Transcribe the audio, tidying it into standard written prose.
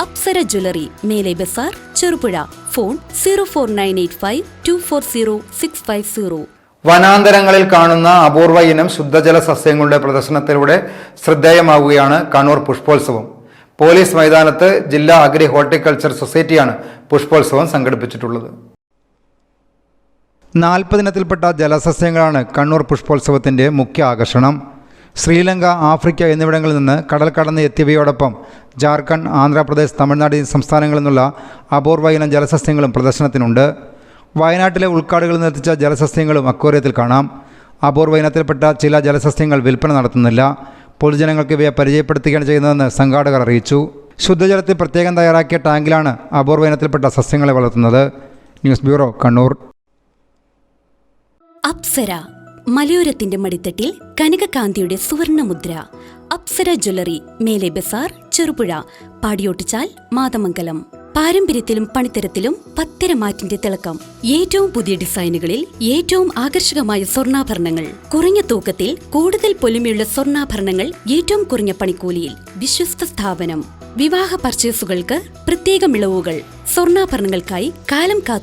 Apsara jewellery, മേലെ Bazar, Cherupuzha. Phone 04985240650. വനാന്തരങ്ങളിൽ കാണുന്ന അപൂർവ ഇനം ശുദ്ധജല സസ്യങ്ങളുടെ പ്രദർശനത്തിലൂടെ ശ്രദ്ധേയമാവുകയാണ് കണ്ണൂർ പുഷ്പോത്സവം. പോലീസ് മൈതാനത്ത് ജില്ലാ അഗ്രി ഹോർട്ടിക്കൾച്ചർ സൊസൈറ്റിയാണ് പുഷ്പോത്സവം സംഘടിപ്പിച്ചിട്ടുള്ളത്. 40 ഇനത്തിൽപ്പെട്ട ജലസസ്യങ്ങളാണ് കണ്ണൂർ പുഷ്പോത്സവത്തിൻ്റെ മുഖ്യ ആകർഷണം. ശ്രീലങ്ക, ആഫ്രിക്ക എന്നിവിടങ്ങളിൽ നിന്ന് കടൽ കടന്ന് എത്തിയവയോടൊപ്പം ജാർഖണ്ഡ്, ആന്ധ്രാപ്രദേശ്, തമിഴ്നാട് സംസ്ഥാനങ്ങളിൽ നിന്നുള്ള അപൂർവ ഇനം ജലസസ്യങ്ങളും പ്രദർശനത്തിനുണ്ട്. വയനാട്ടിലെ ഉൾക്കാടുകളിൽ നിന്നെത്തിച്ച ജലസസ്യങ്ങളും അക്വേറിയത്തിൽ കാണാം. അപൂർവ ഇനത്തിൽപ്പെട്ട ചില ജലസസ്യങ്ങൾ വിൽപ്പന നടത്തുന്നില്ല. പൊതുജനങ്ങൾക്ക് ഇവയെ പരിചയപ്പെടുത്തുകയാണ് ചെയ്യുന്നതെന്ന് സംഘാടകർ അറിയിച്ചു. ശുദ്ധജലത്തിൽ പ്രത്യേകം തയ്യാറാക്കിയ ടാങ്കിലാണ് അപൂർവ ഇനത്തിൽപ്പെട്ട സസ്യങ്ങളെ വളർത്തുന്നത്. News bureau, Kannur. അപ്സര, മലയോരത്തിന്റെ മടിത്തട്ടിൽ കനകകാന്തിയുടെ സുവർണമുദ്ര. അപ്സര ജ്വല്ലറി, മേലെ ബസാർ, ചെറുപുഴ. പാടിയോട്ടിച്ചാൽ, മാതമംഗലം. പാരമ്പര്യത്തിലും പണിത്തരത്തിലും പത്തരമാറ്റിന്റെ തിളക്കം. ഏറ്റവും പുതിയ ഡിസൈനുകളിൽ ഏറ്റവും ആകർഷകമായ സ്വർണ്ണാഭരണങ്ങൾ. കുറഞ്ഞ തൂക്കത്തിൽ കൂടുതൽ പൊലിമയുള്ള സ്വർണ്ണാഭരണങ്ങൾ ഏറ്റവും കുറഞ്ഞ പണിക്കൂലിയിൽ. വിശ്വസ്ത സ്ഥാപനം. വിവാഹ പർച്ചേസുകൾക്ക് പ്രത്യേക ഇളവുകൾ. സ്വർണ്ണാഭരണങ്ങൾക്കായി കാലം കാത്തു